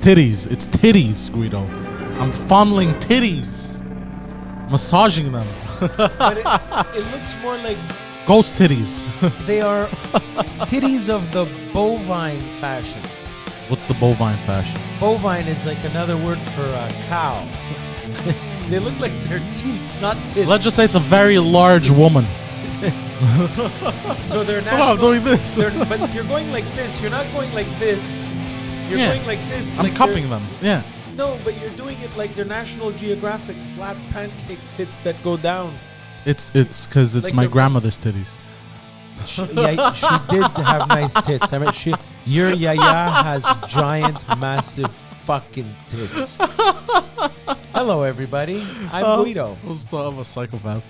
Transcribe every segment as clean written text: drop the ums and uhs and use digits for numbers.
Titties. It's titties, Guido. I'm fondling titties. Massaging them. But it looks more like Ghost titties. they are titties of the bovine fashion. What's the bovine fashion? Bovine is like another word for a cow. They look like they're teats, not tits. Let's just say it's a very large woman. So they're Come on, national. I'm doing this. But you're going like this. You're not going like this. You're Yeah. going like this. I'm like cupping them. Yeah. No, but you're doing it like they're National Geographic flat pancake tits that go down. It's because it's Like my the- grandmother's titties. Yeah, she did have nice tits. I mean, your yaya has giant, massive fucking tits. Hello, everybody. I'm Guido. I'm a psychopath.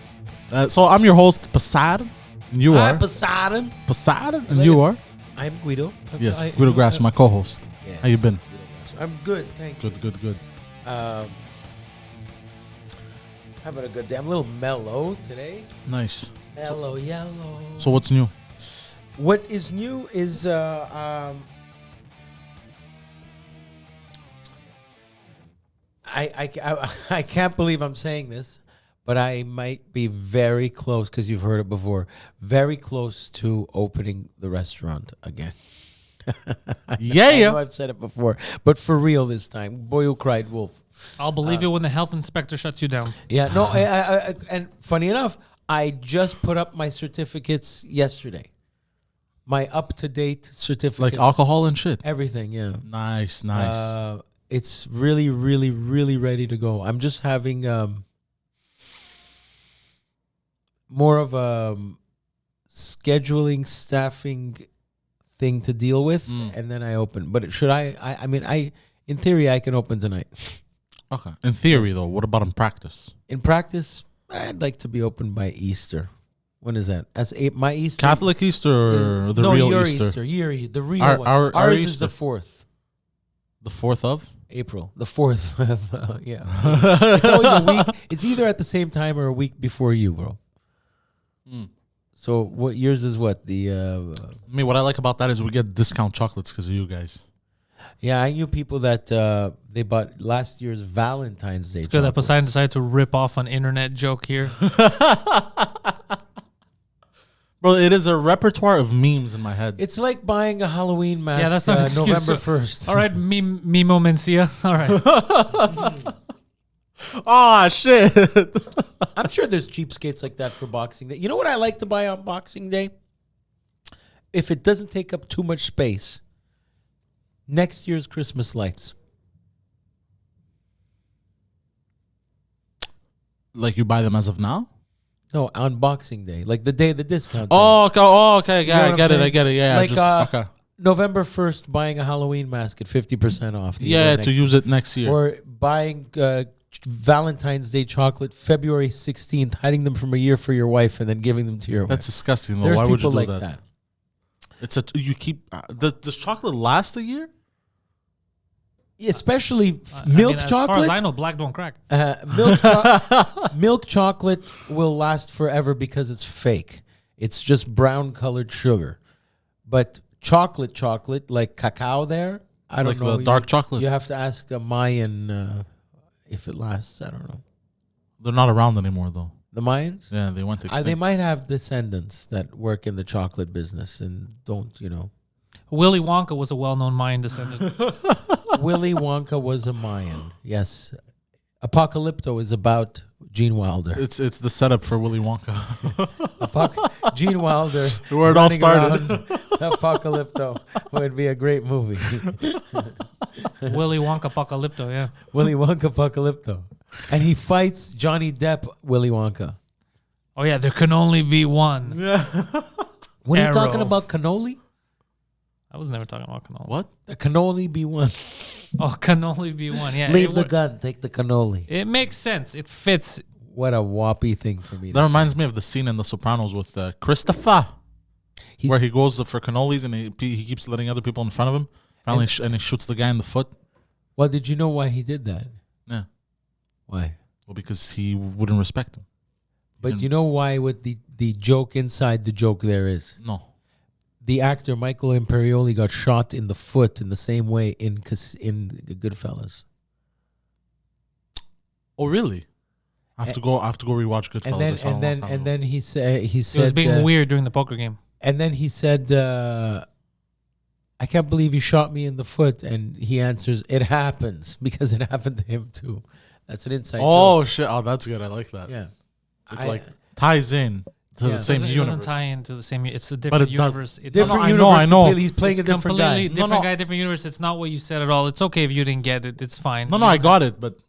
So I'm your host, Poseidon. And you are Poseidon. Poseidon, and Like you it. are I'm Guido. yes, Guido Grass, my co-host. Yes, How you been? Guido Grasso. I'm good, thank you. Good. Having a good day. I'm a little mellow today. Nice. Mellow yellow. So what's new? What is new is I can't believe I'm saying this, but I might be very close, because you've heard it before, very close to opening the restaurant again. I know I've said it before, but for real this time. Boy who cried wolf. I'll believe it when the health inspector shuts you down. Yeah, no, and funny enough, I just put up my certificates yesterday. My up-to-date certificates. Like alcohol and shit. Everything, yeah. Nice. It's really, really, really ready to go. I'm just having more of a scheduling, staffing thing to deal with, and then I open. But should I mean, in theory, I can open tonight. Okay. In theory, though, what about in practice? In practice, I'd like to be open by Easter. When is that? That's my Easter. Catholic Easter or the no, real your Easter? The real Our- one. our Ours is Easter. the 4th. The 4th of? April, the 4th. Yeah. It's always a week. It's either at the same time or a week before you, bro. So what yours is what? Me, what I like about that is we get discount chocolates because of you guys. Yeah, I knew people that they bought last year's Valentine's Day. It's good that chocolates. Poseidon decided to rip off an internet joke here. Bro, it is a repertoire of memes in my head. It's like buying a Halloween mask. Yeah, that's not an excuse. November 1st. All right, Mimo Mencia. All right. Oh, shit. I'm sure there's cheapskates like that for Boxing Day. You know what I like to buy on Boxing Day? If it doesn't take up too much space, next year's Christmas lights. Like you buy them as of now? No, on Boxing Day, like the day of the discount. Oh, okay. You know what I I'm get it. saying? I get it. Yeah, Like, okay. November 1st, buying a Halloween mask at 50% off. Yeah, to use it next year. Or buying Valentine's Day chocolate February 16th, hiding them from a year for your wife, and then giving them to your wife. That's disgusting, though. There's Why would you people do like that? It's you keep. Does chocolate last a year? Especially I mean, milk as far as chocolate. I know, black don't crack. Milk chocolate will last forever because it's fake. It's just brown colored sugar. But chocolate like cacao there, I don't Like know. the dark chocolate? You have to ask a Mayan if it lasts. I don't know. They're not around anymore, though. The Mayans? Yeah, they went extinct. They might have descendants that work in the chocolate business and don't, Willy Wonka was a well-known Mayan descendant. Willy Wonka was a Mayan. Yes. Apocalypto is about Gene Wilder. It's the setup for Willy Wonka. Gene Wilder. Where it all running started. around Apocalypto would be a great movie. Willy Wonka Apocalypto, yeah. Willy Wonka Apocalypto. And he fights Johnny Depp, Willy Wonka. Oh, yeah, there can only be one. When are you Arrow. talking about cannoli? I was never talking about cannoli. What? There can only be one. Oh, can only be one. Yeah. Leave the gun, take the cannoli. It makes sense. It fits. What a whoppy thing for me to That say. reminds me of the scene in The Sopranos with Christopher, where he goes for cannolis and he keeps letting other people in front of him. Finally, and he shoots the guy in the foot. Well, did you know why he did that? Yeah. Why? Well, because he wouldn't respect him. But you know why? What the joke inside the joke there is? No. the actor Michael Imperioli got shot in the foot in the same way in Goodfellas. Oh, really? I have to go rewatch Goodfellas. And then he said He was being weird during the poker game. And then he said, I can't believe you shot me in the foot. And he answers, it happens, because it happened to him too. That's an inside joke. Shit. Oh, that's good. I like that. Yeah. It ties in to the same It universe. doesn't tie into the same. It's a different universe. Different I universe. know. Completely. He's playing a different guy. Different guy, different universe. It's not what you said at all. It's okay if you didn't get it. It's fine. No, I got it, but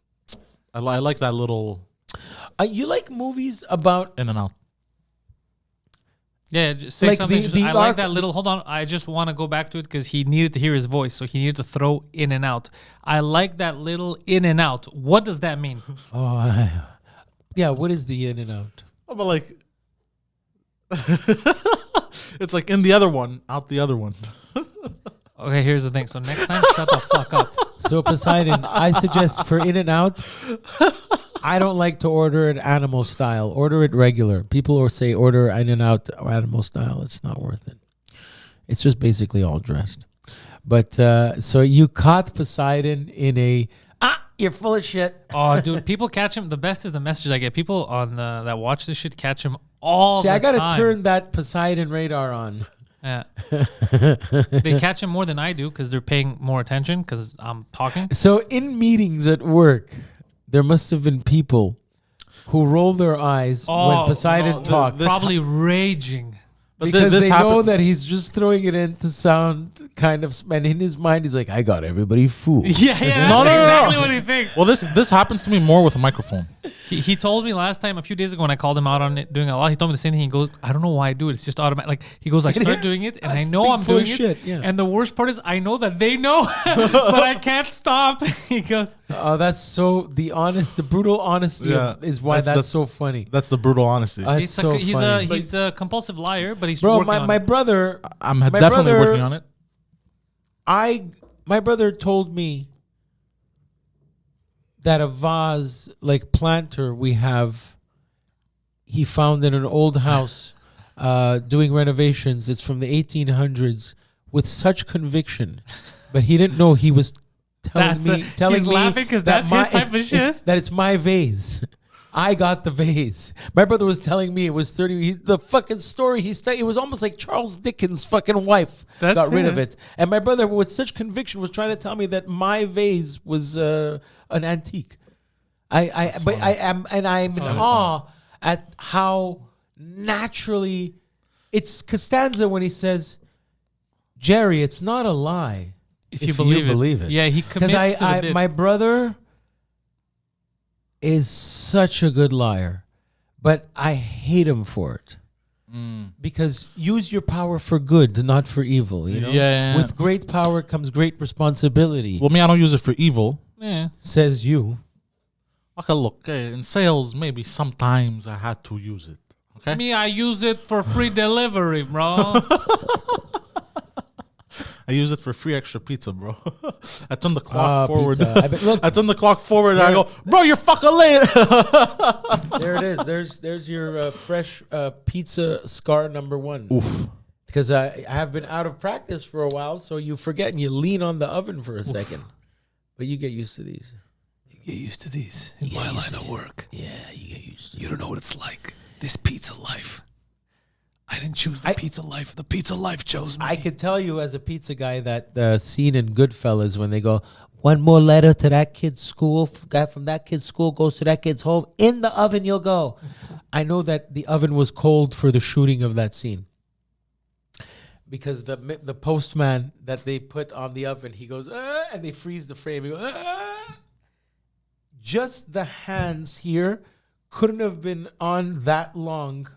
I like that little You like movies about... in and out. Yeah, just say Like something. the I like that little. Hold on, I just want to go back to it because he needed to hear his voice, so he needed to throw in and out. I like that little in and out. What does that mean? Yeah, what is the in and out? Oh, but like, it's like in the other one, out the other one. Okay, here's the thing. So next time, shut the fuck up. So Poseidon, I suggest for in and out, I don't like to order it animal style. Order it regular. People will say order in and out or animal style. It's not worth it. It's just basically all dressed. But so you caught Poseidon in a you're full of shit. Oh, dude, people catch him. The best is the message I get. People on that watch this shit catch him all the time. See, I gotta turn that Poseidon radar on. Yeah. They catch him more than I do because they're paying more attention because I'm talking. So in meetings at work, there must have been people who roll their eyes when Poseidon talks. Probably raging. Because they know that he's just throwing it in to sound kind of... And in his mind, he's like, I got everybody fooled. Yeah, that's exactly what he thinks. Well, this happens to me more with a microphone. He told me last time, a few days ago, when I called him out on it, doing it a lot, he told me the same thing. He goes, I don't know why I do it. It's just automatic. Like, he goes, I start doing it, and I know I'm doing it. Yeah. And the worst part is, I know that they know, but I can't stop. He goes... Oh, that's so... The brutal honesty is why that's so funny. That's the brutal honesty. He's a compulsive liar, but he's Bro, working on my it. brother... I'm definitely working on it. My brother told me that a vase, like planter he found in an old house doing renovations. It's from the 1800s with such conviction. But he didn't know he was telling me he's laughing because that's his type of shit. That it's my vase. I got the vase. My brother was telling me it was 30. The fucking story it was almost like Charles Dickens' fucking wife got rid of it. And my brother, with such conviction, was trying to tell me that my vase was an antique. I'm in awe at how naturally it's Costanza when he says, Jerry, it's not a lie if you believe it. Yeah, he commits to the bit. My brother is such a good liar, but I hate him for it. Because use your power for good, not for evil. You know? Yeah. With great power comes great responsibility. Well, me, I don't use it for evil. Yeah. Says you. Okay, look, in sales, maybe sometimes I had to use it. Okay. Me, I use it for free delivery, bro. I use it for free extra pizza, bro. I turn the clock forward. Look, I turn the clock forward and I go, bro, you're fucking late. There it is. There's your fresh pizza scar number 1. Oof. Because I have been out of practice for a while, so you forget and you lean on the oven for a second. But you get used to these. You get used to these in my line of work. Yeah, you get used to it. You don't know what it's like. This pizza life. I didn't choose the pizza life. The pizza life chose me. I could tell you as a pizza guy that scene in Goodfellas when they go, one more letter to that kid's school, guy from that kid's school goes to that kid's home, in the oven you'll go. I know that the oven was cold for the shooting of that scene. Because the postman that they put on the oven, he goes, and they freeze the frame. He goes, Just the hands here couldn't have been on that long.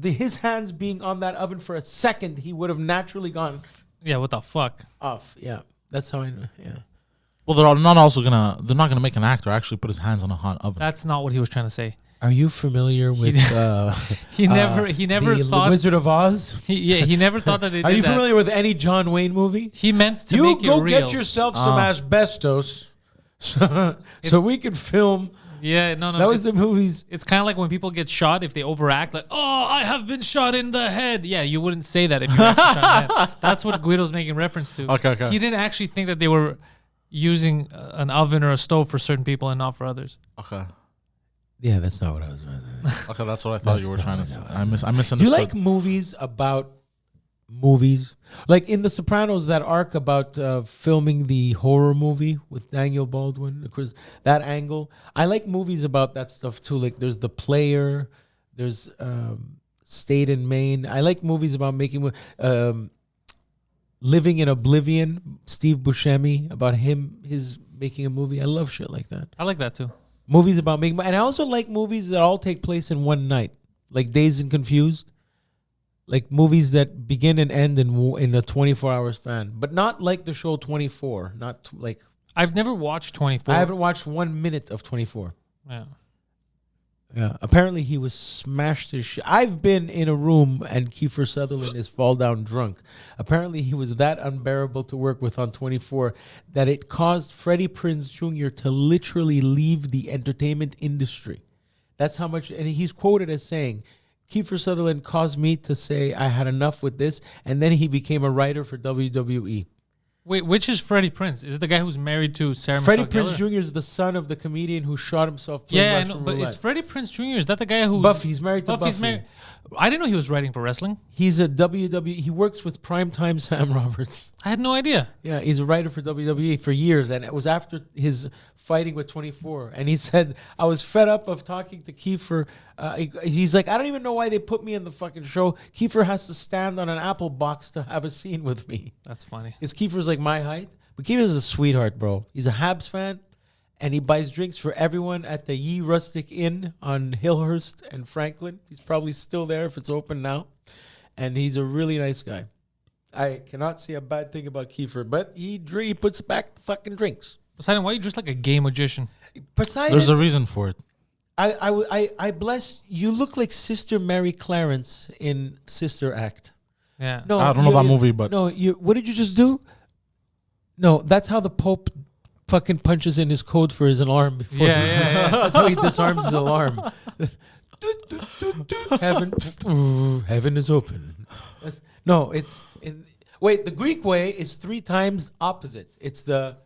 His hands being on that oven for a second, he would have naturally gone. Yeah, what the fuck? Off. Yeah, that's how I know. Yeah. Well, they're not gonna make an actor actually put his hands on a hot oven. That's not what he was trying to say. Are you familiar with? He never thought the Wizard of Oz. He never thought that they did. Are you that. familiar with any John Wayne movie? He meant to make it real. You go get yourself some asbestos, so we can film Yeah, no. That was the movies. It's kind of like when people get shot, if they overact, like, oh, I have been shot in the head. Yeah, you wouldn't say that if you were actually shot in the head. That's what Guido's making reference to. Okay. He didn't actually think that they were using an oven or a stove for certain people and not for others. Okay. Yeah, that's not what I was. Okay, that's what I thought you were trying to say. I misunderstood. Do you like movies about movies? Like in The Sopranos, that arc about filming the horror movie with Daniel Baldwin, that angle. I like movies about that stuff too. Like there's The Player, there's State in Maine. I like movies about making Living in Oblivion, Steve Buscemi, about his making a movie. I love shit like that. I like that too. Movies about making, and I also like movies that all take place in one night, like Dazed and Confused, like movies that begin and end in a 24-hour span, but not like the show 24. Not like I've never watched 24. I haven't watched 1 minute of 24. Yeah. Yeah. Apparently he was smashed as shit. I've been in a room and Kiefer Sutherland is fall down drunk. Apparently he was that unbearable to work with on 24 that it caused Freddie Prinze Jr. to literally leave the entertainment industry. That's how much, and he's quoted as saying, Kiefer Sutherland caused me to say I had enough with this, and then he became a writer for WWE. Wait, which is Freddie Prinze? Is it the guy who's married to Sarah Freddie Michelle Prinze Gellar? Jr. is the son of the comedian who shot himself playing Yeah, I Russian know, but roulette. is Freddie Prinze Jr. Is that the guy who Buffy? He's married to Buffy's Buffy. married? I didn't know he was writing for wrestling. He's a WWE. He works with Primetime Sam Roberts. I had no idea. Yeah, he's a writer for WWE for years, and it was after his fighting with 24. And he said, I was fed up of talking to Kiefer. He's like, I don't even know why they put me in the fucking show. Kiefer has to stand on an apple box to have a scene with me. That's funny. Because Kiefer's like my height. But Kiefer's a sweetheart, bro. He's a Habs fan, and he buys drinks for everyone at the Ye Rustic Inn on Hillhurst and Franklin. He's probably still there if it's open now. And he's a really nice guy. I cannot see a bad thing about Kiefer, but he puts back the fucking drinks. Poseidon, why are you dressed like a gay magician? Poseidon, There's a reason for it. I bless you. Look like Sister Mary Clarence in Sister Act. Yeah. No, I don't know that movie, but no. What did you just do? No, that's how the Pope fucking punches in his code for his alarm before. Yeah. That's how he disarms his alarm. Heaven is open. No, it's in. Wait, the Greek way is 3 times opposite. It's the.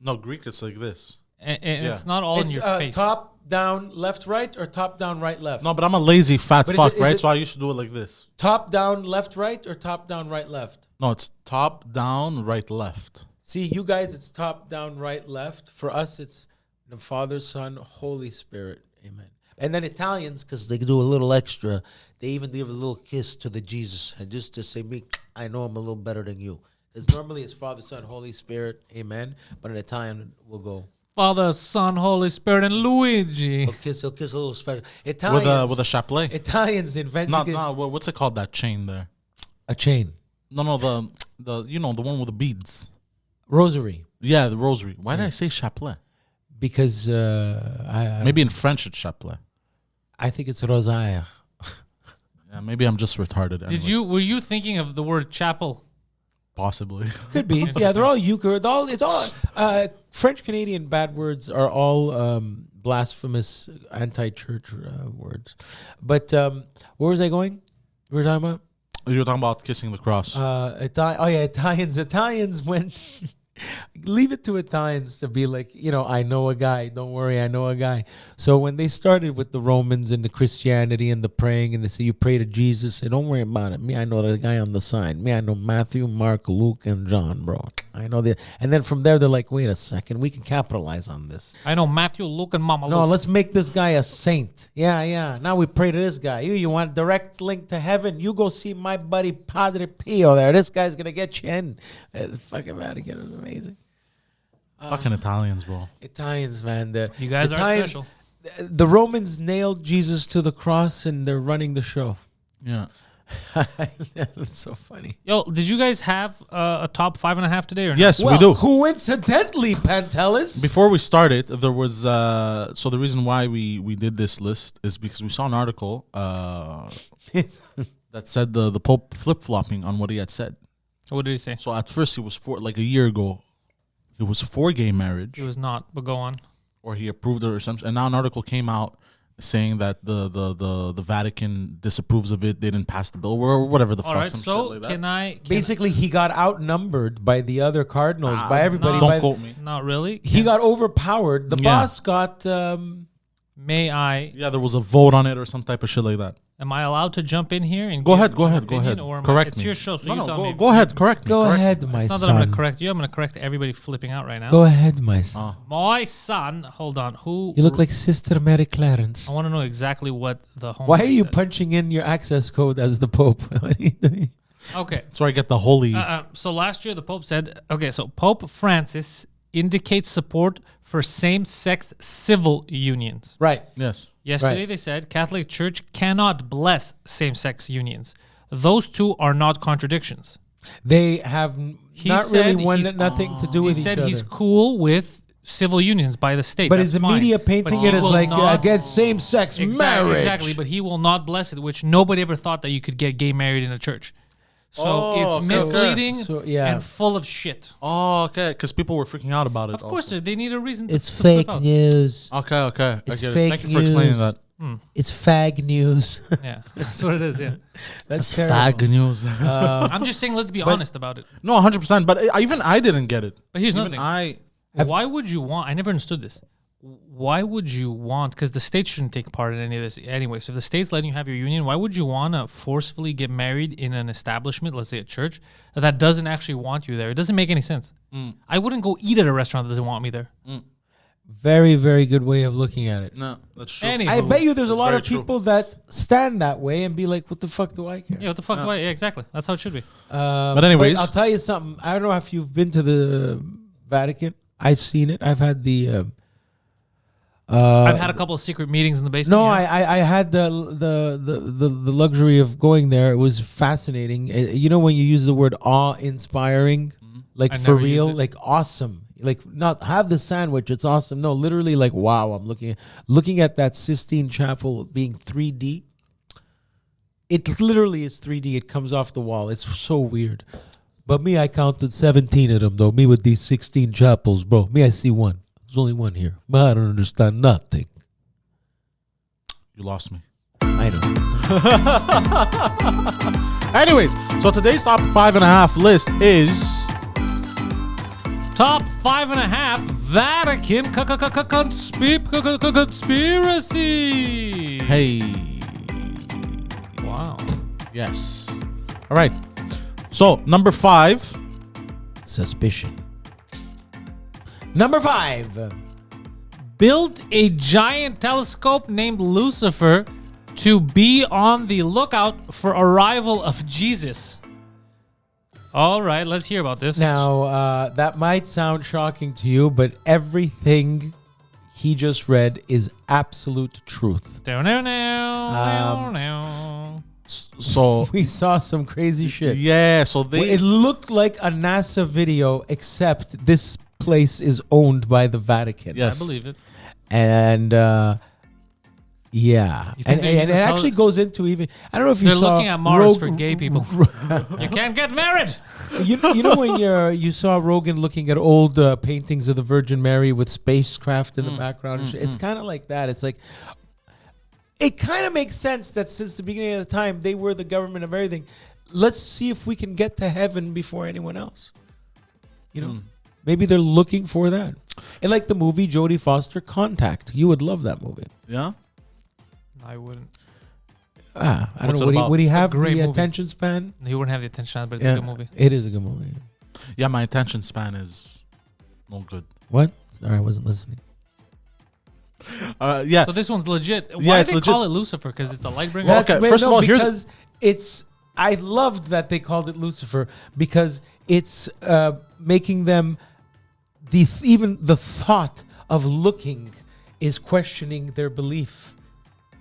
no, Greek. It's like this. And Yeah. it's not all in your face. Top down left right or top down right left. No, but I'm a lazy fat But is fuck, it- is right? it- So I used to do it like this. Top down left right or top down right left. No, it's top, down, right, left. See, you guys, it's top down right left. For us, it's the Father, Son, Holy Spirit. Amen. And then Italians, because they do a little extra, they even give a little kiss to the Jesus, and just to say, "Me, I know I'm a little better than you." Because normally it's Father, Son, Holy Spirit, Amen. But in Italian, we'll go. Father, Son, Holy Spirit, and Luigi. He'll kiss a little special. Italians, With a chapelet. Italians invented What's it called? That chain there. a chain, No, the the one with the beads. rosary. Yeah, the rosary. Why did I say chapelet? Because Maybe in French it's chapelet. I think it's rosaire. Yeah, maybe I'm just retarded. Anyway. Were you thinking of the word chapel? Possibly. Could be. Yeah, they're all euchre. It's all French Canadian bad words are all blasphemous anti-church words. But where was I going? We were talking about You were talking about kissing the cross. Italians. Italians went. Leave it to Italians to be like, I know a guy. Don't worry, I know a guy. So when they started with the Romans and the Christianity and the praying, and they say you pray to Jesus, say don't worry about it. Me, I know the guy on the side. Me, I know Matthew, Mark, Luke, and John, bro. I know the. And then from there, they're like, wait a second, we can capitalize on this. I know Matthew, Luke, and Mama No, Luke. let's make this guy a saint. Yeah. Now we pray to this guy. You want a direct link to heaven? You go see my buddy Padre Pio there. This guy's gonna get you in. The fucking Vatican is amazing. Fucking Italians, bro. Italians, man. You guys are special. The Romans nailed Jesus to the cross, and they're running the show. Yeah. That's so funny. Yo, did you guys have a top 5.5 today or not? Yes, we do. Coincidentally, Pantelis. Before we started, there was so the reason why we did this list is because we saw an article that said the Pope flip-flopping on what he had said. What did he say? So at first he was for like a year ago, he was for gay marriage. It was not, but go on. or he approved it or something. And now an article came out saying that the Vatican disapproves of it. They didn't pass the bill or whatever the All fuck. right, Some so shit like that. can I? Basically, he got outnumbered by the other cardinals, by everybody. Don't by quote me. Not really. He got overpowered. The boss got. May I? Yeah, there was a vote on it or some type of shit like that. Am I allowed to jump in here and Go give ahead. Go my ahead. Go opinion, ahead. or am I- Correct it's me. your show, so you tell me. Go ahead. Correct me. Go correct ahead, me. my It's not that I'm going son. to correct you. I'm going to correct everybody flipping out right now. Go ahead, my son. My son. Hold on. Who? You look like Sister Mary Clarence. I want to know exactly what the home. Why are you said. punching in your access code as the Pope? What are you doing? Okay. That's where I get the holy. So last year the Pope said, okay, so Pope Francis indicates support for same-sex civil unions. Right. Yes. Yesterday Right. they said Catholic Church cannot bless same-sex unions. Those two are not contradictions. They have He not said really he's- nothing to do He with each said other. he's cool with civil unions by the state. But That's is the fine. media But painting he it as will like not- against same-sex marriage? Exactly, but he will not bless it, which nobody ever thought that you could get gay married in a church. So Oh, it's okay. misleading So, yeah. and full of shit. Oh, okay. Because people were freaking out about it. Of course, they need a reason to It's to flip fake out. news. Okay. Okay. It's I get fake it. Thank you for explaining news. that. It's fag news. Yeah, that's what it is, yeah. That's Fag terrible. news. I'm just saying, let's be honest about it. No, 100%. But even I didn't get it. But here's Even another thing. Why would you want? I never understood this. Why would you want? Because the state shouldn't take part in any of this anyway. So if the state's letting you have your union, why would you want to forcefully get married in an establishment, let's say a church, that doesn't actually want you there? It doesn't make any sense. I wouldn't go eat at a restaurant that doesn't want me there. Very, very good way of looking at it. No, that's true. Anywho. I bet you there's a That's lot very of true. people that stand that way and be like, what the fuck do I care? Yeah, what the fuck do I? Yeah, exactly. That's how it should be. But anyways. I'll tell you something. I don't know if you've been to the Vatican. I've seen it. I've had the... I've had a couple of secret meetings in the basement. No, yeah. I had the luxury of going there. It was fascinating. You know when you use the word awe-inspiring, like I for never used real, it. like awesome. Like not have the sandwich, it's awesome. No, literally like wow. I'm looking at that Sistine Chapel being 3D. It literally is 3D. It comes off the wall. It's so weird. But me, I counted 17 of them though. Me with these 16 chapels, bro. Me, I see one. There's only one here. But I don't understand nothing. You lost me. I know. Anyways, so today's top 5.5 list is... Top 5.5 Vatican conspiracy. Hey. Wow. Yes. All right. So, number 5. Suspicion. Number 5. Built a giant telescope named Lucifer to be on the lookout for arrival of Jesus. All right, let's hear about this. Now, that might sound shocking to you, but everything he just read is absolute truth. So, We saw some crazy shit. yeah, so they... It looked like a NASA video, except this place is owned by the Vatican. Yes. I believe it. And yeah, You think and they use it the actually goes into even. I don't know if you They're saw. looking at Mars for gay people. You can't get married. You know when you saw Rogan looking at old paintings of the Virgin Mary with spacecraft in the background. It's kind of like that. It's like it kind of makes sense that since the beginning of the time they were the government of everything. Let's see if we can get to heaven before anyone else. You know, maybe they're looking for that. And like the movie Jodie Foster, Contact. You would love that movie. Yeah? I wouldn't. I don't What's know. it about? Would he have the great movie. attention span? He wouldn't have the attention, but it's a good movie. It is a good movie. Yeah, my attention span is no good. What? Sorry, I wasn't listening. Yeah. So this one's legit. Why Yeah, do it's they legit. call it Lucifer? Because it's the light bringer? Well, okay, first of all, here's- because it's. I loved that they called it Lucifer because it's making them even the thought of looking is questioning their belief.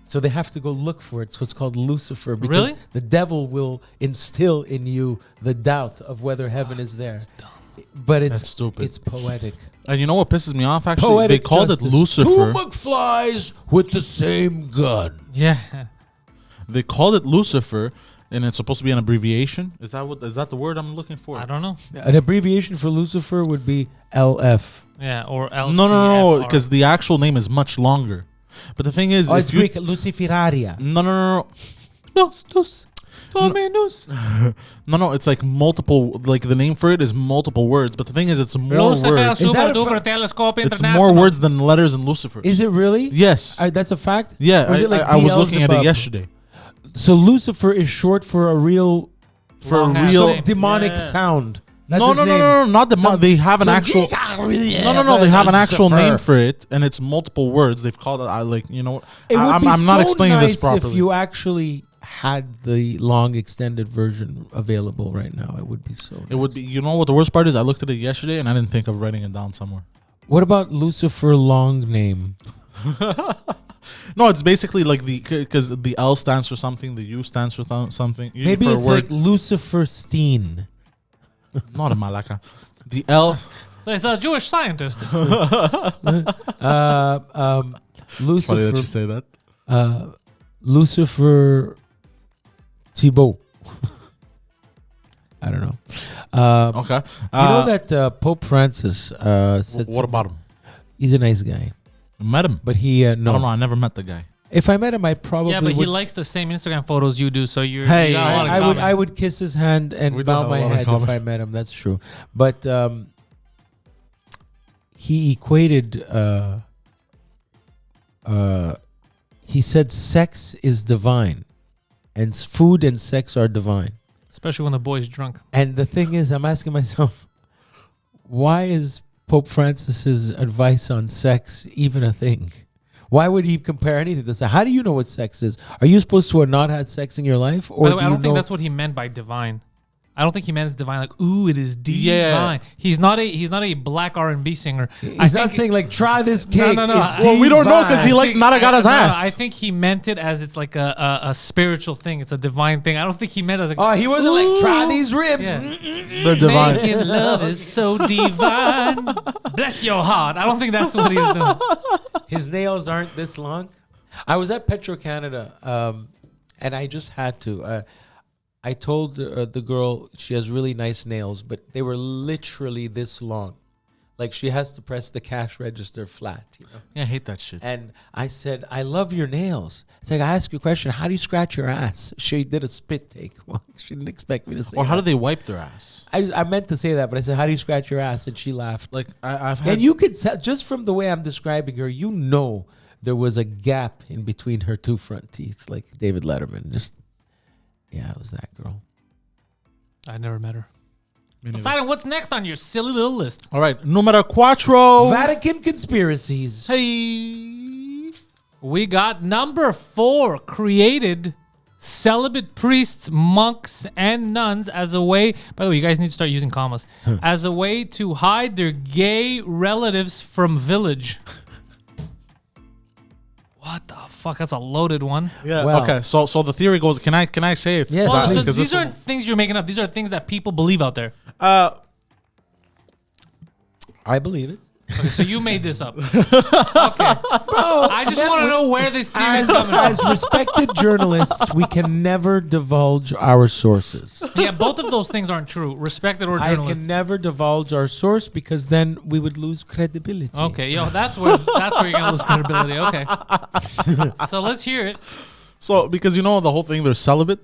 So they have to go look for it. So it's called Lucifer because Really? the devil will instill in you the doubt of whether heaven is there. dumb. But it's That's stupid. It's poetic. And you know what pisses me off, actually? Poetic They called justice. it Lucifer. Two McFlys with the same gun. Yeah. They called it Lucifer and it's supposed to be an abbreviation. Is that the word I'm looking for? I don't know. An abbreviation for Lucifer would be LF. Yeah, or LCFR. No, because the actual name is much longer. But the thing is, Oh, it's Greek, Luciferaria. No. Nostos Dominus. No, it's like multiple, like the name for it is multiple words, but the thing is it's more Lucifer words. Is that Super a Duper Telescope It's International. more words than letters in Lucifer. Is it really? Yes. That's a fact? Yeah, Or is it like I was looking at it Beelzebub? yesterday. So Lucifer is short for a real, Long ass so name. demonic Yeah. sound. That's No, his no, name. not the. They have an actual. No. They have an actual name for it, and it's multiple words. They've called it. I'm not explaining this properly. If you actually had the long extended version available right now, it would be so. It would be. You know what the worst part is? I looked at it yesterday, and I didn't think of writing it down somewhere. What about Lucifer long name? No, it's basically like because the L stands for something, the U stands for something. Maybe for it's like Lucifer Steen. Not a malaka. The L. So he's a Jewish scientist. It's funny that you Lucifer. say that. Lucifer Thibault. I don't know. Okay. You know that Pope Francis said What about him? he's a nice guy, Met him. but he I don't know. no. I never met the guy. If I met him, I probably Yeah, but he would. likes the same Instagram photos you do, so you're. Hey, you got a lot in I common. would kiss his hand and We do bow have my a lot in head if common. I met him. That's true. But he equated. He said sex is divine, and food and sex are divine. Especially when the boy's drunk. And the thing is, I'm asking myself, why is Pope Francis's advice on sex even a thing? Why would he compare anything to sex? How do you know what sex is? Are you supposed to have not had sex in your life? Or By the way, do I you don't think know- that's what he meant by divine. I don't think he meant it's divine. Like, ooh, it is divine. Yeah. He's not a black R&B singer. He's not saying like try this cake. no. It's Well, we don't know 'cause he divine. like Naragara's ass. I think he meant it as it's like a spiritual thing. It's a divine thing. I don't think he meant it as like. Oh, he wasn't like try "Ooh." these ribs. Yeah. They're divine. Making love is so divine. Bless your heart. I don't think that's what he was doing. His nails aren't this long. I was at Petro Canada, and I just had to. I told the girl she has really nice nails, but they were literally this long. Like she has to press the cash register flat, you know. Yeah, I hate that shit. And I said, I love your nails. It's like, I ask you a question. How do you scratch your ass? She did a spit take. Well, she didn't expect me to say Or how do that. they wipe their ass? I meant to say that, but I said, how do you scratch your ass? And she laughed. Like I've had. And you could tell, just from the way I'm describing her, you know there was a gap in between her two front teeth, like David Letterman. Just, yeah, it was that girl. I never met her. Me neither. Poseidon, what's next on your silly little list? All right, numero cuatro. Vatican Conspiracies. Hey. We got number 4, created celibate priests, monks, and nuns as a way, by the way, you guys need to start using commas, as a way to hide their gay relatives from village. What the fuck? That's a loaded one. Yeah. Well- Okay. So the theory goes. Can I say it? Yes, Well, please. so Because these this aren't things you're making up. These are things that people believe out there. I believe it. Okay, so you made this up. Okay. I just want to know where this theory is coming from. As respected journalists, we can never divulge our sources. Yeah, both of those things aren't true. Respected or I journalists. can never divulge our source because then we would lose credibility. Okay, that's where you're gonna lose credibility. Okay. So let's hear it. So because you know the whole thing, they're celibate.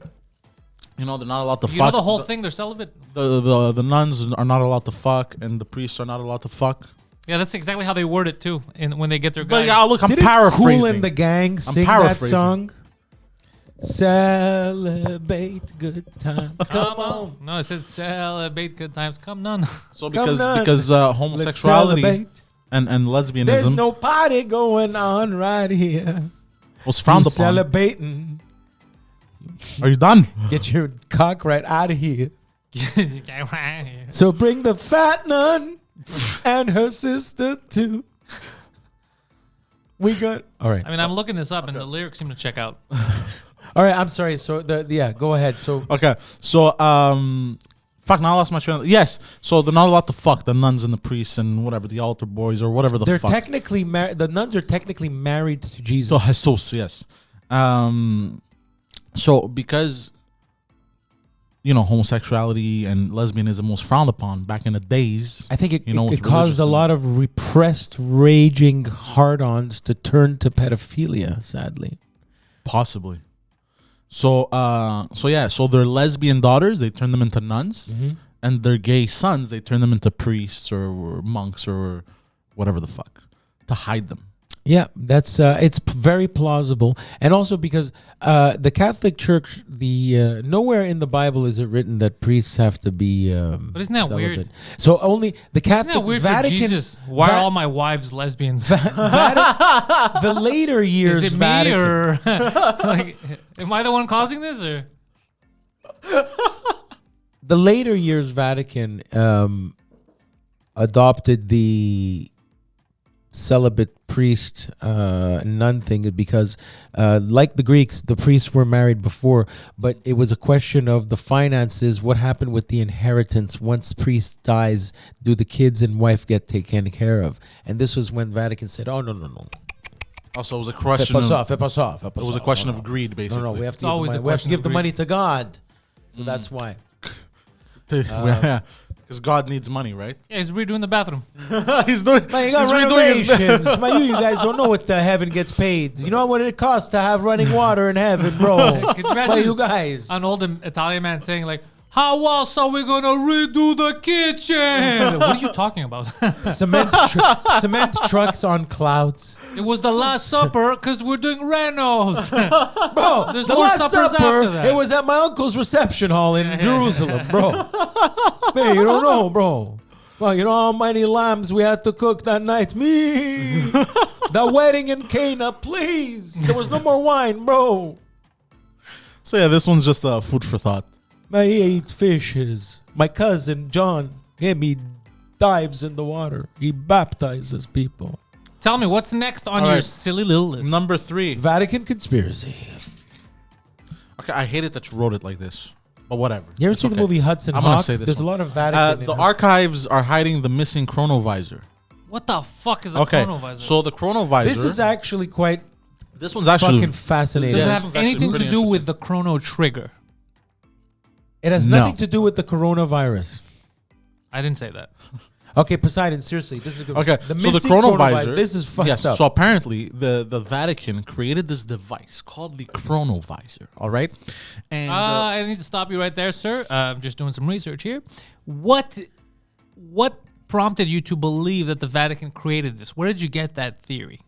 You know they're not allowed to You fuck. know the whole thing. They're celibate. The nuns are not allowed to fuck, and the priests are not allowed to fuck. Yeah, that's exactly how they word it too. When they get their But guy. yeah, look, I'm Didn't paraphrasing. Kool and the Gang sing that paraphrasing. song? Celebrate good times. Come on. No, it says celebrate good times. Come none. So Come on. because Let's homosexuality celebrate. and There's lesbianism no party going on right here. was frowned You upon. celebrating. Are you done? Get your cock right out of here. So bring the fat nun and her sister too. We got all right. I mean, I'm looking this up, and the lyrics seem to check out. All right, I'm sorry. So go ahead. So Okay. So fuck. Now I lost my train. Yes. So they're not allowed to fuck the nuns and the priests and whatever the altar boys or whatever the they're fuck. technically married. The nuns are technically married to Jesus. So Jesus, yes. So because homosexuality and lesbianism was frowned upon back in the days. I think it with caused a religious lot of repressed, raging hard-ons to turn to pedophilia, sadly. possibly. So their lesbian daughters, they turn them into nuns, and their gay sons, they turn them into priests or monks or whatever the fuck to hide them. Yeah, that's it's very plausible, and also because the Catholic Church, nowhere in the Bible is it written that priests have to be. But isn't that celibate. weird? So only the Catholic Isn't that weird Vatican. for Jesus? Why are all my wives lesbians? The later years, Is it Vatican. me or like, am I the one causing this or? The later years, Vatican adopted the celibate priest nun thing because like the Greeks, the priests were married before, but it was a question of the finances. What happened with the inheritance once priest dies? Do the kids and wife get taken care of? And this was when Vatican said, oh, no. Also, it was a question. It was a question No, of greed, basically. No, we have to always a give the money. We have to question give of the greed. money to God. So that's why. Because God needs money, right? Yeah, he's redoing the bathroom. He's doing. Man, you got he's redoing his renovations. Man, you guys don't know what the heaven gets paid. You know what it costs to have running water in heaven, bro. Could you Man, imagine you guys. an old Italian man saying like, how else are we gonna redo the kitchen? What are you talking about? Cement trucks on clouds. It was the Last Supper because we're doing renos. Bro, There's the more Last suppers Supper, after that. it was at my uncle's reception hall in Jerusalem, bro. Man, you don't know, bro. Well, you know how many lambs we had to cook that night? Me. The wedding in Cana, please. There was no more wine, bro. So yeah, this one's just food for thought. Man, he ate fishes. My cousin, John, he dives in the water. He baptizes people. Tell me, what's next on All your right. silly little list? Number 3. Vatican Conspiracy. Okay, I hate it that you wrote it like this, but whatever. You ever It's seen the okay. movie Hudson I'm gonna Hawk? say this There's one. a lot of Vatican. The archives are hiding the missing chronovisor. What the fuck is a Okay, chronovisor? so the chronovisor. This is actually quite this one's actually fucking fascinating. does Yeah, it this have one's actually anything to pretty do with the chrono trigger? It has No. nothing to do with the coronavirus. I didn't say that. Okay, Poseidon, seriously, this is good. Okay, so the missing chronovisor. This is fucked yes. up. So apparently, the Vatican created this device called the chronovisor. All right, and I need to stop you right there, sir. I'm just doing some research here. What prompted you to believe that the Vatican created this? Where did you get that theory?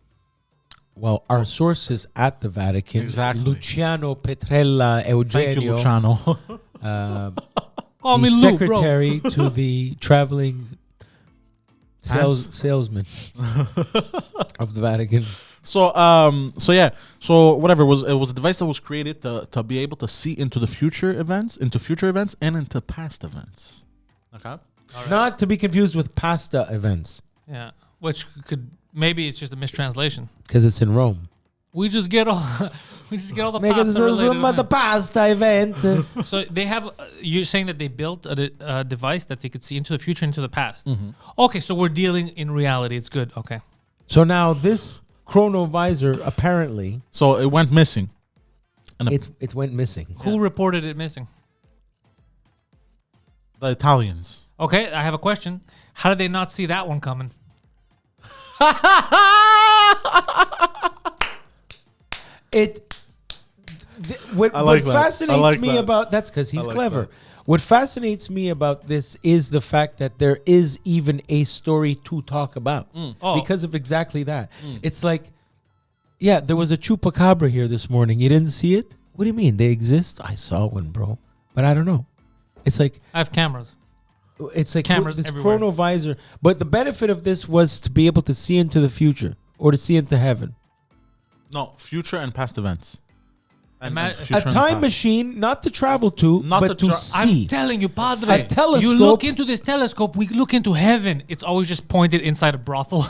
Well, our sources at the Vatican, Exactly. Luciano Petrella thank you, Eugenio, Luciano. Call me the Lou, bro. secretary to the traveling salesman of the Vatican. So yeah. So whatever, it was a device that was created to be able to see into future events, and into past events. Okay. Not to be confused with pasta events, Yeah, which could maybe it's just a mistranslation. because it's in Rome. We just get all the Because pasta related the pasta event. So they have. You're saying that they built a device that they could see into the future, into the past. Mm-hmm. Okay, so we're dealing in reality. It's good. Okay. So now this chronovisor, apparently, So it went missing. And it went missing. Who reported it missing? the Italians. Okay, I have a question. How did they not see that one coming? What like that. fascinates I like me that. about that's because he's like clever. that. What fascinates me about this is the fact that there is even a story to talk about Oh. because of exactly that. It's like, yeah, there was a chupacabra here this morning. You didn't see it? What do you mean? They exist? I saw one, bro, but I don't know. It's like I have cameras. it's like cameras this everywhere. chronovisor. But the benefit of this was to be able to see into the future or to see into heaven. No, future and past events. And Ima- future A and time past. machine, not to travel to, Not but to to tra- see. I'm telling you, Padre. A telescope. You look into this telescope. We look into heaven. It's always just pointed inside a brothel.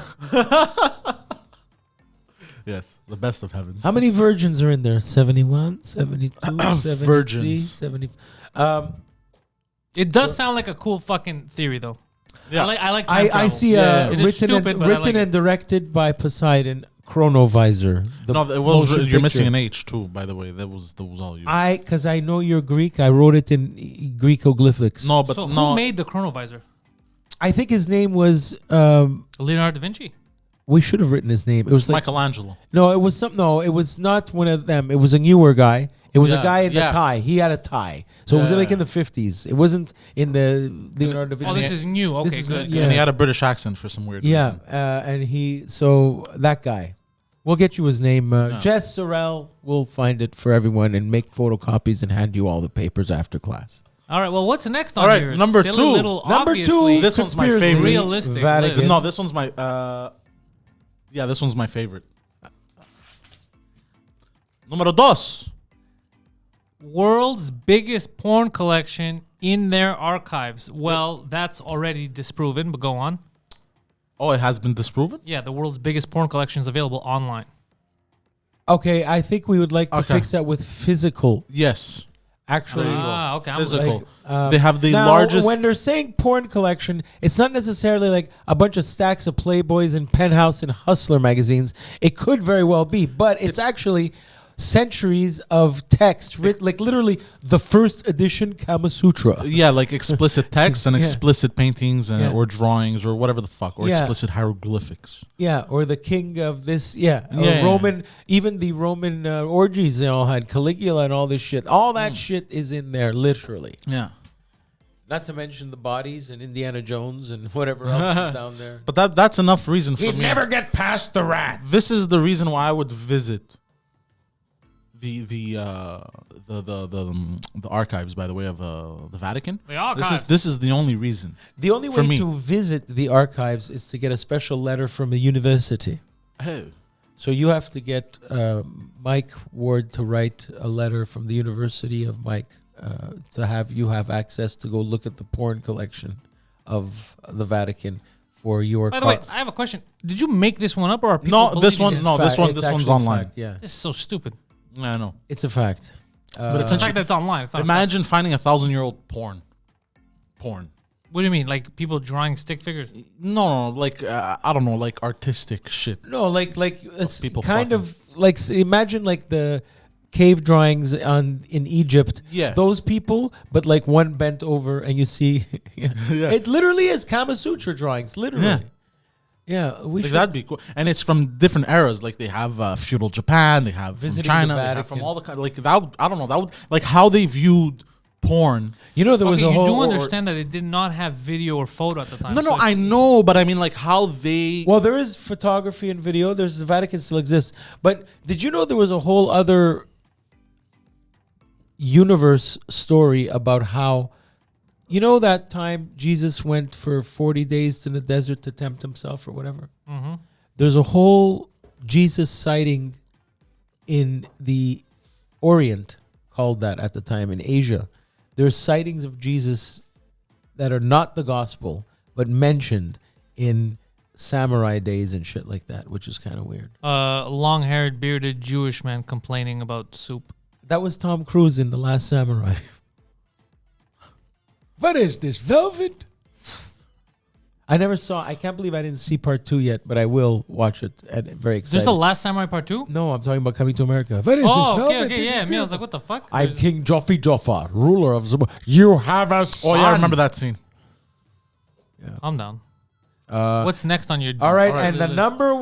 Yes, the best of heavens. How many virgins are in there? 71, 72, 73, Virgins. 70. It does sound like a cool fucking theory, though. Yeah. I like time I travel. see Yeah. It is written, stupid, but I and like it. directed by Poseidon chronovisor. No, it was you're missing an H too. By the way, that was all you. Because I know you're Greek. I wrote it in Greek-oglyphics. No, but So no. who made the chronovisor? I think his name was. Leonardo da Vinci. We should have written his name. It was like Michelangelo. no, it was some. No, it was not one of them. It was a newer guy. It was a Yeah, guy in the yeah. tie. He had a tie. So it was Yeah. like in the 50s. It wasn't in the Leonardo da Vinci. Oh, this is new. Okay, This is good. Yeah. And he had a British accent for some weird Yeah, reason. and so that guy. We'll get you his name. Jess Sorrell will find it for everyone and make photocopies and hand you all the papers after class. All right. Well, what's next on All right, your number silly 2. little, Number obviously, 2, This one's my conspiracy, favorite. Realistic Vatican. list. No, this one's my. Yeah, this one's my favorite. Numero dos. World's biggest porn collection in their archives. Well, that's already disproven, but go on. Oh, it has been disproven? Yeah, the world's biggest porn collection is available online. Okay, I think we would like to Okay. fix that with physical. Yes. Actually, Ah, okay. I'm Physical. like, They have the now, largest. when they're saying porn collection, it's not necessarily like a bunch of stacks of Playboys and Penthouse and Hustler magazines. It could very well be, but it's actually centuries of text, like literally the first edition Kama Sutra. Yeah, like explicit text and Yeah. explicit paintings and, Yeah. or drawings or whatever the fuck, or Yeah. explicit hieroglyphics. Yeah, or the king of this. Yeah, or Yeah. Roman. Even the Roman orgies they all had Caligula and all this shit. All that shit is in there, literally. Yeah. Not to mention the bodies and Indiana Jones and whatever else is down there. But that's enough reason for He'd me. never get past the rats. This is the reason why I would visit the archives, by the way, of the Vatican. The archives. This is the only reason. The only for way me. to visit the archives is to get a special letter from a university. Oh. So you have to get Mike Ward to write a letter from the University of Mike to have you have access to go look at the porn collection of the Vatican for your. By the way, I have a question. Did you make this one up, or are people No, this believing one. this? No, It's this one's actually a online. fact, yeah, This is so stupid. I know. it's a fact. But it's The fact that it's online. It's not. Imagine finding 1,000-year-old porn. Porn. What do you mean? Like people drawing stick figures? No, like I don't know, like artistic shit. No, like it's people kind fucking. of like imagine like the cave drawings in Egypt. Yeah. Those people, but like one bent over, and you see, it literally is Kama Sutra drawings. Literally, Yeah. yeah. We Like should. that'd be cool, and it's from different eras. Like they have feudal Japan, they have from Visiting China, the they have from Vatican. all the kind. Like that, I don't know. That would like how they viewed porn. You know, there was Okay, a you whole. do understand that it did not have video or photo at the time. No, so I know, but I mean like how they. Well, there is photography and video. There's the Vatican still exists, but did you know there was a whole other universe story about how, you know, that time Jesus went for 40 days to the desert to tempt himself or whatever. Mm-hmm. There's a whole Jesus sighting in the Orient, called that at the time, in Asia. There's sightings of Jesus that are not the gospel, but mentioned in samurai days and shit like that, which is kind of weird. long-haired, bearded Jewish man complaining about soup. That was Tom Cruise in The Last Samurai. What is this, velvet? I never saw. I can't believe I didn't see part 2 yet, but I will watch it. And very excited. There's the Last Samurai Part 2? No, I'm talking about Coming to America. What is this, Oh, velvet? okay, This is yeah. Me, I was beautiful. like, what the fuck? I'm There's- King Joffa, ruler of Zuma. You have a son. Oh yeah, I remember that scene. I'm down. What's next on your? All right, on and your the list? number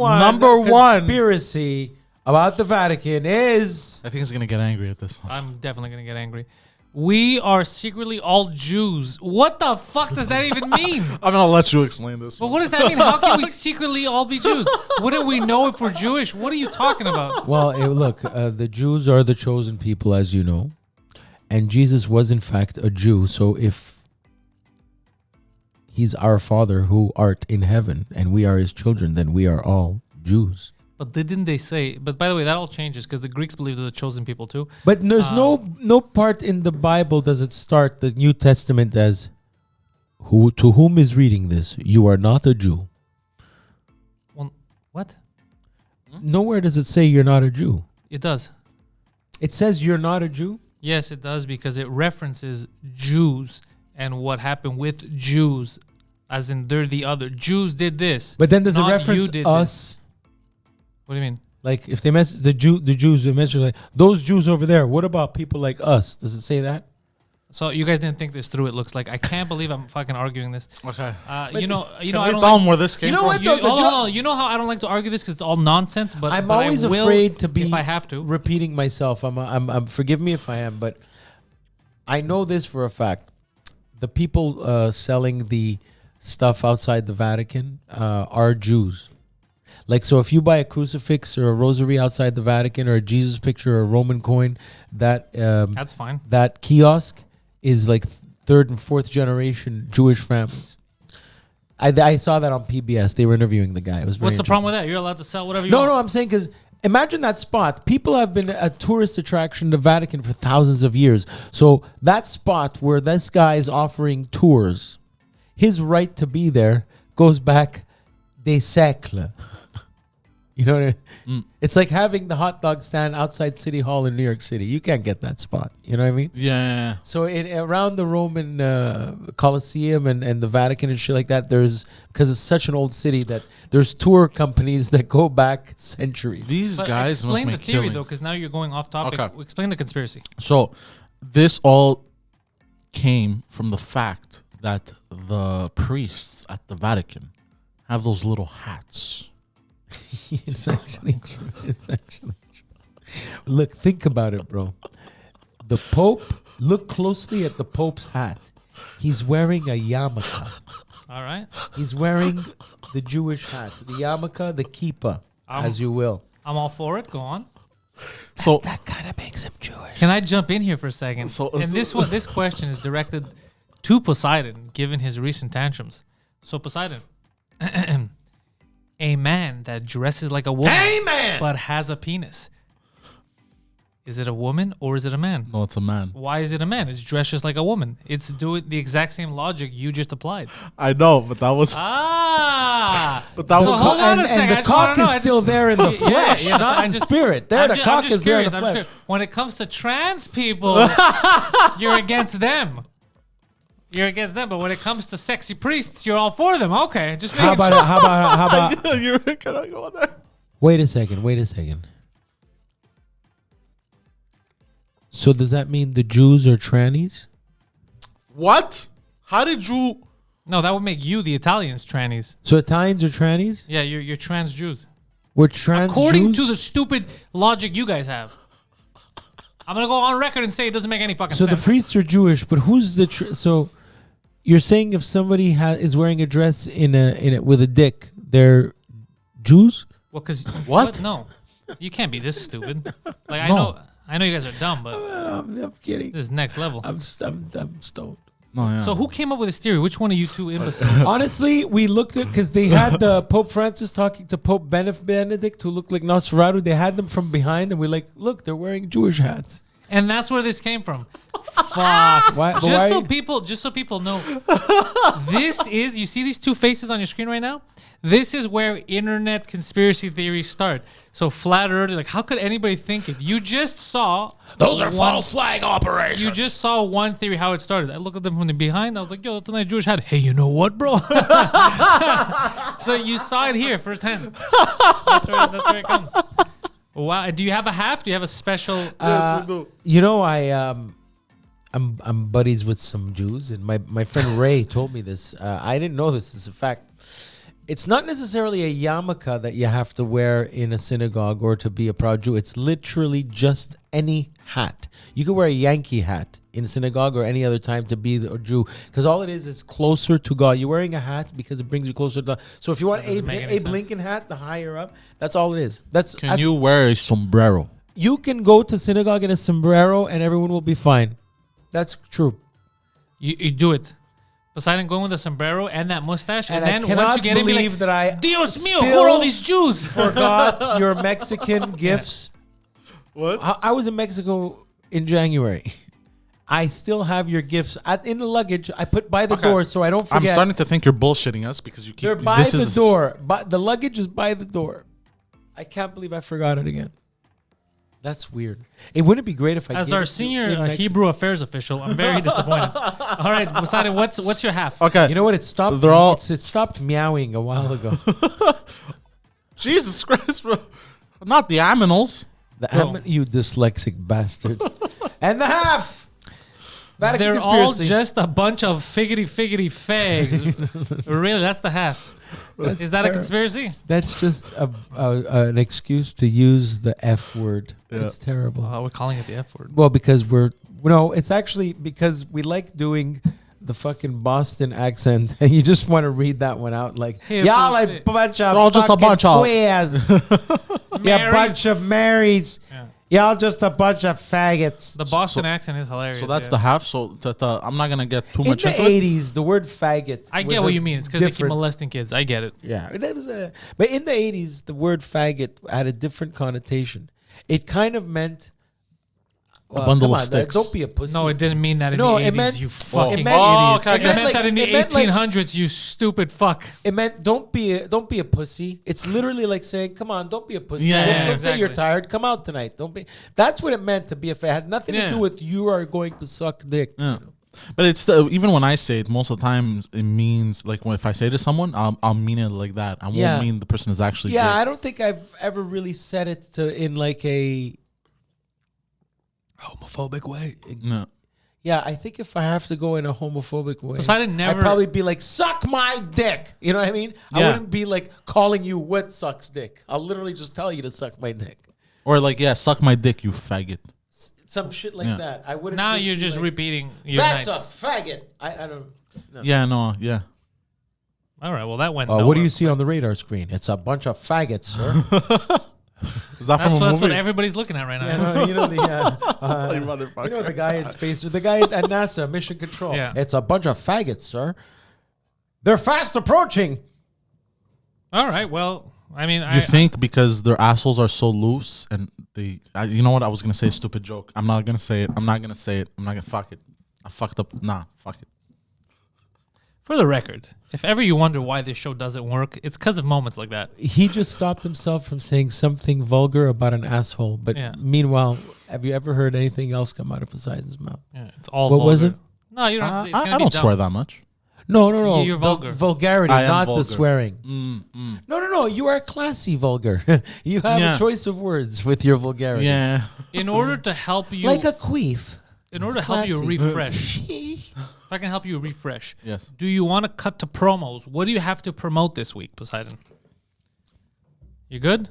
one conspiracy about the Vatican is I think he's gonna get angry at this one. I'm definitely gonna get angry. We are secretly all Jews. What the fuck does that even mean? I'm gonna let you explain this But one. what does that mean? How can we secretly all be Jews? Wouldn't we know if we're Jewish? What are you talking about? well. Look, the Jews are the chosen people, as you know, and Jesus was in fact a Jew. So if he's our Father who art in heaven, and we are his children, then we are all Jews. But didn't they say? But by the way, that all changes because the Greeks believe they're the chosen people too. But there's no part in the Bible does it start the New Testament as who to whom is reading this, you are not a Jew. Well, what? Nowhere does it say you're not a Jew. It does. It says you're not a Jew. Yes, it does because it references Jews and what happened with Jews, as in they're the other. Jews did this. But then does it Not you reference did us? What do you mean? Like if they mess the Jews, they mention like those Jews over there. What about people like us? Does it say that? So you guys didn't think this through. It looks like I can't believe I'm fucking arguing this. Okay. You know, Can I we don't tell like, them where this came You know from? what? you, hold on, you know how I don't like to argue this because it's all nonsense. But I'm but I always will afraid to be if I have to. repeating myself. I'm forgive me if I am, but I know this for a fact. The people selling the stuff outside the Vatican are Jews. Like, so if you buy a crucifix or a rosary outside the Vatican or a Jesus picture or a Roman coin, that That's fine. that kiosk is like third and fourth generation Jewish families. I saw that on PBS. They were interviewing the guy. It was very What's the problem interesting. with that? You're allowed to sell whatever you No, want. no, I'm saying because imagine that spot. People have been a tourist attraction to Vatican for thousands of years. So that spot where this guy is offering tours, his right to be there goes back des siècles. You know what I mean? It's like having the hot dog stand outside City Hall in New York City. You can't get that spot. You know what I mean? Yeah. So around the Roman Colosseum and the Vatican and shit like that, because it's such an old city that there's tour companies that go back centuries. These But guys must explain the make theory killings. though, because now you're going off topic. Okay. Explain the conspiracy. So this all came from the fact that the priests at the Vatican have those little hats. It's actually true. It's actually true. Look, think about it, bro. The Pope, look closely at the Pope's hat. He's wearing a yarmulke. All right. He's wearing the Jewish hat. The yarmulke, the kippah, as you will. I'm all for it. Go on. So That kind of makes him Jewish. Can I jump in here for a second? So- and this question is directed to Poseidon, given his recent tantrums. So Poseidon, a man that dresses like a woman, but has a penis. Is it a woman or is it a man? no, it's a man. Why is it a man? It's dressed just like a woman. It's doing the exact same logic you just applied. I know, but that was But that so was- hold on a and second. the I just wanna cock know. is I still just- there in the Yeah, flesh, yeah, not I in just- spirit. There, the cock is there in the curious. flesh. When it comes to trans people, you're against them. You're against them, but when it comes to sexy priests, you're all for them. Okay, just How making about sure. how about? You're gonna go there. Wait a second. So does that mean the Jews are trannies? What? How did you? No, that would make you the Italians trannies. So Italians are trannies? Yeah, you're trans Jews. We're trans According Jews? to the stupid logic you guys have. I'm gonna go on record and say it doesn't make any fucking So sense. the priests are Jewish, but who's the so? You're saying if somebody is wearing a dress in it with a dick, they're Jews? Well, because What? No, you can't be this stupid. Like No. I know you guys are dumb, but I'm kidding. this is next level. I'm stoned. No, yeah. So who came up with this theory? Which one of you two imbeciles? Honestly, we looked at because they had Pope Francis talking to Pope Benedict, who looked like Nosferatu. They had them from behind, and we're like, look, they're wearing Jewish hats. And that's where this came from. Fuck. Why- but Just why- so people know. This is, you see these two faces on your screen right now? This is where internet conspiracy theories start. So flat earth, like how could anybody think it? You just saw Those are false flag operations. You just saw one theory how it started. I looked at them from the behind. I was like, yo, that's a nice Jewish hat. Hey, you know what, bro? So you saw it here firsthand. That's where it comes. Wow. Do you have a half? Do you have a special? yes, we do. You know, I'm buddies with some Jews, and my friend Ray told me this. I didn't know this. It's a fact. It's not necessarily a yarmulke that you have to wear in a synagogue or to be a proud Jew. It's literally just any hat. You could wear a Yankee hat in a synagogue or any other time to be a Jew, because all it is closer to God. You're wearing a hat because it brings you closer to God. So if you want That doesn't make any Abe sense. Lincoln hat, the higher up, that's all it is. Can you wear a sombrero? You can go to synagogue in a sombrero and everyone will be fine. That's true. You do it. Poseidon going with a sombrero and that mustache, and, And I then once cannot you get in, be believe like, that I Dios mío, who still are all these Jews? forgot your Mexican gifts. What? I was in Mexico in January. I still have your gifts in the luggage. I put by the Okay. door so I don't I'm forget. starting to think you're bullshitting us because you keep. They're by this the is door. But the luggage is by the door. I can't believe I forgot it again. That's weird. It wouldn't be great if I As gave our it to you senior in Mexico. Hebrew affairs official, I'm very disappointed. All right, Poseidon, what's your half? Okay. You know what? It stopped. They're all- It stopped meowing a while ago. Jesus Christ, bro. Not the aminals. You dyslexic bastard. And the half. Vatican They're all Conspiracy. just a bunch of figgity fags. Really, that's the half. Is that a conspiracy? That's just an excuse to use the F word. Yeah. It's terrible. We're calling it the F word. Well, because it's actually because we like doing the fucking Boston accent, and you just want to read that one out like, Hey, y'all if- a bunch of all just a fucking bunch of- queers. You bunch of Marys. Yeah. Y'all just a bunch of faggots. The Boston accent is hilarious. So that's yeah. the half. So I'm not gonna get too In much the into it. 80s, the word faggot. I was get what a you mean. It's because they keep different- molesting kids. I get it. Yeah, that was but in the 80s, the word faggot had a different connotation. It kind of meant A bundle come of on, sticks. Don't be a pussy. No, it didn't mean that in No, the 80s, it meant- you fucking it meant- idiots. okay, It okay. meant that in the It meant like- 1800s, you stupid fuck. It meant don't be a pussy. It's literally like saying, "Come on, don't be a pussy. Yeah, don't yeah, say you're exactly. tired. Come out tonight. Don't be." That's what it meant to be a fag. It had nothing to Yeah. do with you are going to suck dick. Yeah. But it's even when I say it, most of the time it means like if I say it to someone, I'll mean it like that. I Yeah. won't mean the person is actually. Yeah, gay. I don't think I've ever really said it in like a homophobic way. No. Yeah, I think if I have to go in a homophobic way, Poseidon never- I'd probably be like, "Suck my dick." You know what I mean? I Yeah. wouldn't be like calling you what sucks dick. I'll literally just tell you to suck my dick. Or like, yeah, suck my dick, you faggot. Some shit like Yeah. that. I wouldn't. Now just you're be just like, repeating your That's nights. a faggot. I don't. No. Yeah, no, yeah. All right, well, that went What do nowhere. you see on the radar screen? It's a bunch of faggots, sir. Is that from That's, a that's movie? what everybody's looking at right now. You know the guy in space, the guy at NASA, Mission Control. Yeah. It's a bunch of faggots, sir. They're fast approaching. All right, well, I mean, You think because their assholes are so loose and you know what? I was gonna say a stupid joke. I'm not gonna say it. I'm not gonna fuck it. I fucked up. Nah, fuck it. for the record, if ever you wonder why this show doesn't work, it's because of moments like that. He just stopped himself from saying something vulgar about an asshole. But Yeah. meanwhile, have you ever heard anything else come out of Poseidon's mouth? Yeah, it's all What was vulgar. it? No, you don't have to say it's gonna I be don't dumb. swear that much. No. You're The vulgar. Vulgarity, I am not vulgar. the swearing. No. You are classy vulgar. You have Yeah. a choice of words with your vulgarity. Yeah. In order to help you, Like a queef. in order to It's help you classy. refresh, if I can help you refresh, Yes. do you want to cut to promos? What do you have to promote this week, Poseidon? You good?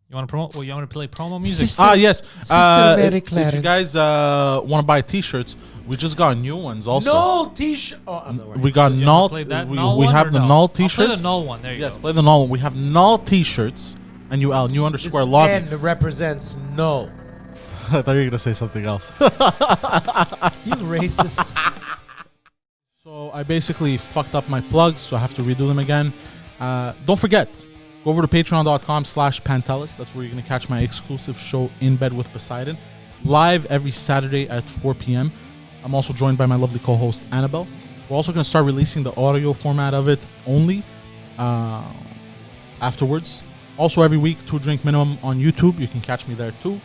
You want to promote? Well, you want to play promo music? Yes. Systematic If you Clarence. guys want to buy T-shirts, we just got new ones also. No t-shirt. Oh, I'm not wearing We got You null. play that We, null we one have or the no? null I'll play T-shirts. the null one. There you Yes, go. play the null one. We have null T-shirts and new This underscore login. N represents null. I thought you were gonna say something else. You racist. So I basically fucked up my plugs, so I have to redo them again. Don't forget, go over to patreon.com/Pantelis. That's where you're going to catch my exclusive show, In Bed with Poseidon, live every Saturday at 4 p.m. I'm also joined by my lovely co-host, Annabelle. We're also going to start releasing the audio format of it only afterwards. Also, every week, 2-drink minimum on YouTube. You can catch me there too.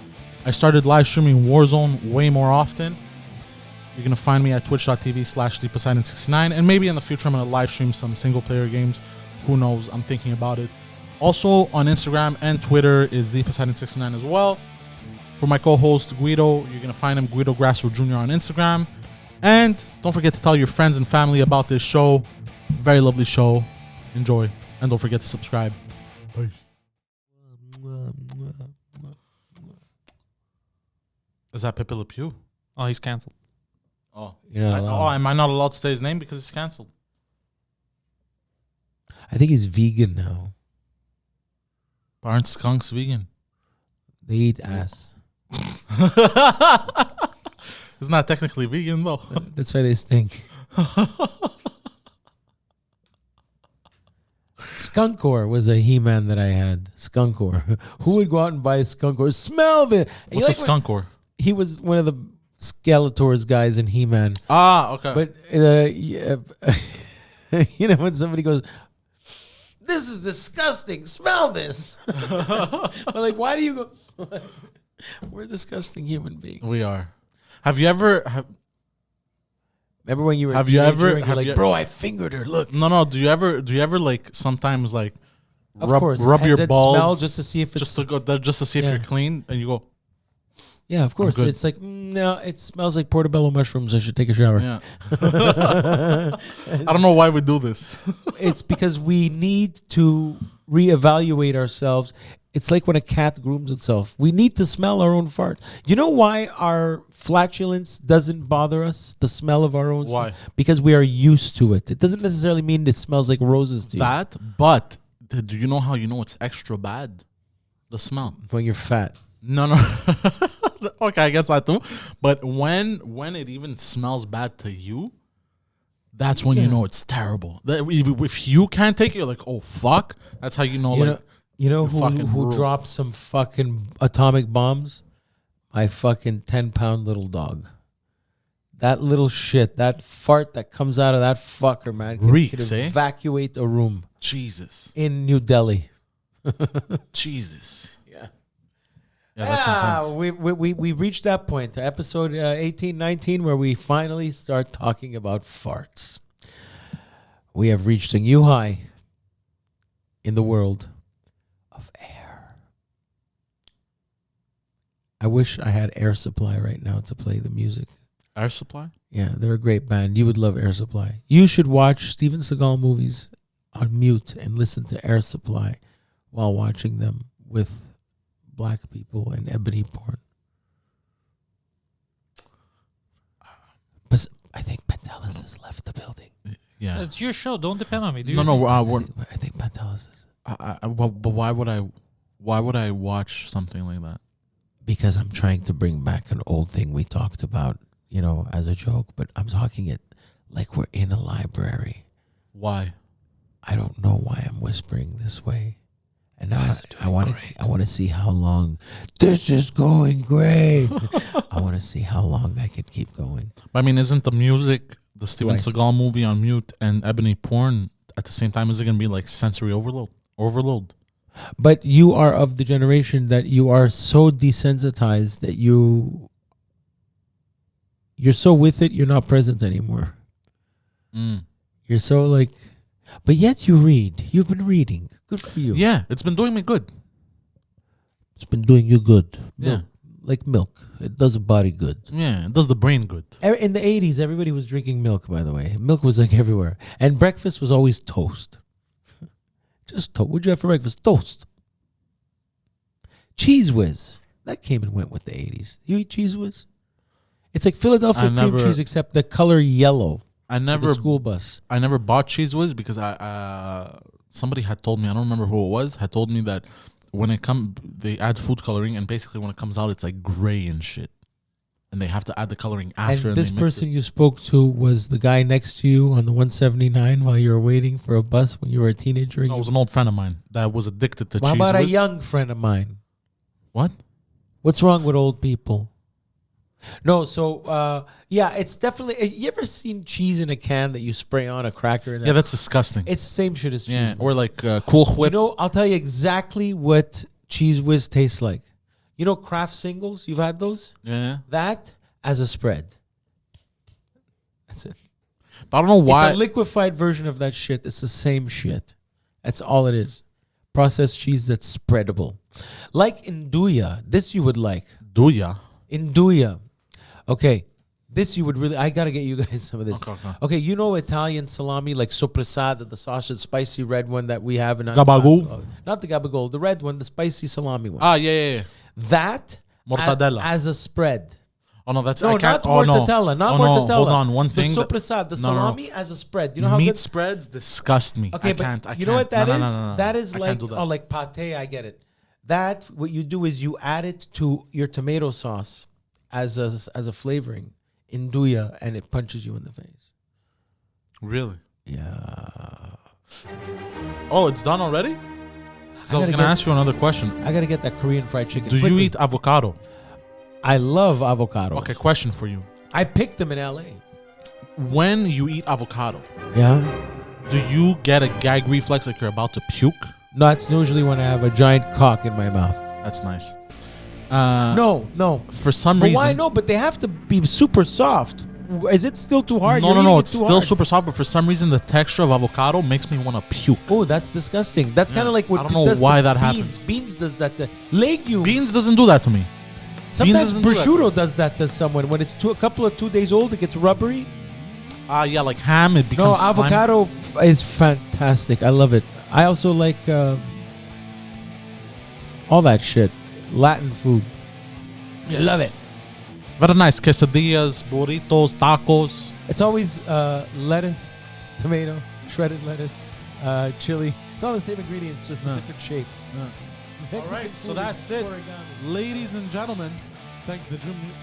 I started live streaming Warzone way more often. You're going to find me at twitch.tv/ThePoseidon69. And maybe in the future, I'm going to live stream some single player games. Who knows? I'm thinking about it. Also on Instagram and Twitter is ThePoseidon69 as well. For my co-host Guido, you're going to find him Guido Grasso Jr. on Instagram. And don't forget to tell your friends and family about this show. Very lovely show. Enjoy. And don't forget to subscribe. Peace. Is that Pepe Le Pew? Oh, he's canceled. Oh, You're not allowed. am I not allowed to say his name because it's canceled? I think he's vegan now. But aren't skunks vegan? They eat ass. It's not technically vegan though. That's why they stink. Skunkor was a He-Man that I had. Skunkor. Who would go out and buy a Skunkor? Smell it. You What's a like when- skunk or? He was one of the Skeletor's guys in He-Man. Ah, okay. But yeah, you know when somebody goes, "This is disgusting. Smell this." I'm like, why do you go? We're disgusting human beings. we are. Have you ever? Remember when you were? a Have you teenager ever- and you're have like, you- bro, I fingered her. Look. No. Do you ever like sometimes like Of course. rub And your then balls smell just to see if it's just to see if Yeah. you're clean, and you go, yeah, of course. good. It's like no, it smells like portobello mushrooms. I should take a shower. yeah. I don't know why we do this. It's because we need to reevaluate ourselves. It's like when a cat grooms itself. We need to smell our own fart. You know why our flatulence doesn't bother us? The smell of our own. Why? Because we are used to it. It doesn't necessarily mean it smells like roses to you. That, but do you know how you know it's extra bad? The smell. When you're fat. No. Okay, I guess that too. But when it even smells bad to you, that's when you know it's terrible. If you can't take it, you're like, oh fuck. That's how you know. You know you're fucking who rude. dropped some fucking atomic bombs? My fucking 10-pound little dog. That little shit, that fart that comes out of that fucker, man, can Reeks, eh? evacuate a room Jesus. in New Delhi. Jesus. Yeah. Yeah, that's intense. We reached that point, episode 18, 19, where we finally start talking about farts. We have reached a new high in the world of air. I wish I had Air Supply right now to play the music. Air Supply? Yeah, they're a great band. You would love Air Supply. You should watch Steven Seagal movies on mute and listen to Air Supply while watching them with black people and ebony porn. But I think Pantelis has left the building. Yeah. It's your show. Don't depend on me. Do No, no. I think Pantelis is. But why would I watch something like that? Because I'm trying to bring back an old thing we talked about, as a joke. But I'm talking it like we're in a library. Why? I don't know why I'm whispering this way. And now I want to see how long this is going great. I want to see how long I could keep going. I mean, isn't the music, the Steven Twice. Seagal movie on mute and ebony porn at the same time? Is it going to be like sensory overload? But you are of the generation that you are so desensitized that you're so with it, you're not present anymore. You're so like, but yet you read. You've been reading. Good for you. Yeah, it's been doing me good. It's been doing you good. Yeah. Like milk. It does a body good. Yeah, it does the brain good. In the 80s, everybody was drinking milk, by the way. Milk was like everywhere. And breakfast was always toast. Just toast. What'd you have for breakfast? Toast. Cheese Whiz. That came and went with the 80s. You eat Cheese Whiz? It's like Philadelphia cream cheese, except the color yellow. I never The school bus. I never bought Cheese Whiz because somebody had told me, I don't remember who it was, had told me that when they add food coloring, and basically when it comes out, it's like gray and shit. And they have to add the coloring after. And this they mix person you spoke to was the guy next to you on the 179 while you were waiting for a bus when you were a teenager. No, it was an old friend of mine that was addicted to How Cheese about a Whiz. young friend of mine? What? What's wrong with old people? No, so yeah, it's definitely. You ever seen cheese in a can that you spray on a cracker? Yeah, that's disgusting. It's the same shit as cheese. Yeah, Whiz. or like Cool Whip. I'll tell you exactly what Cheese Whiz tastes like. Kraft singles? You've had those? Yeah, That as a spread. That's it. but I don't know why. It's a liquefied version of that shit. It's the same shit. That's all it is. Processed cheese that's spreadable. Like Nduja. This you would like. Do ya? Nduja. Okay. This you would really... I got to get you guys some of this. Okay. Italian salami like sopressata, the sausage, spicy red one that we have in... Gabagool? Not the gabagool. The red one, the spicy salami one. Ah, yeah. That... Mortadella. As a spread. Oh no, that's No, I can't. not mortadella. No. Not Oh, mortadella. no. Hold on, one thing. The sopressata, the No, no. salami as a spread. You know how meat good... spreads disgust me. Okay, I but can't. you know what that is? No. That is I like can't do that. like pate. I get it. That what you do is you add it to your tomato sauce as a flavoring in Nduja, and it punches you in the face. Really? Yeah. Oh, it's done already? 'Cause I was gonna ask you another question. I gotta get that Korean fried chicken. Do you quickly. eat avocado? I love avocado. Okay, question for you. I picked them in LA. When you eat avocado, Yeah. do you get a gag reflex like you're about to puke? No, that's usually when I have a giant cock in my mouth. That's nice. No. For some But reason. why no? But they have to be super soft. Is it still too hard? No, You're no, eating no. it It's too still hard. super soft, but for some reason the texture of avocado makes me want to puke. Oh, that's disgusting. That's kind of like what I don't know does why to that beans. happens. Beans does that to legumes. Beans doesn't do that to me. Sometimes doesn't do that to prosciutto does that to someone. When it's a couple of 2 days old, it gets rubbery. Yeah, like ham, it No, becomes slimy. avocado is fantastic. I love it. I also like all that shit. Latin food. Yes. Love it. Very nice. Quesadillas, burritos, tacos. It's always lettuce, tomato, shredded lettuce, chili. It's all the same ingredients, just in different shapes. All right, so that's it. Ladies and gentlemen, did you mute?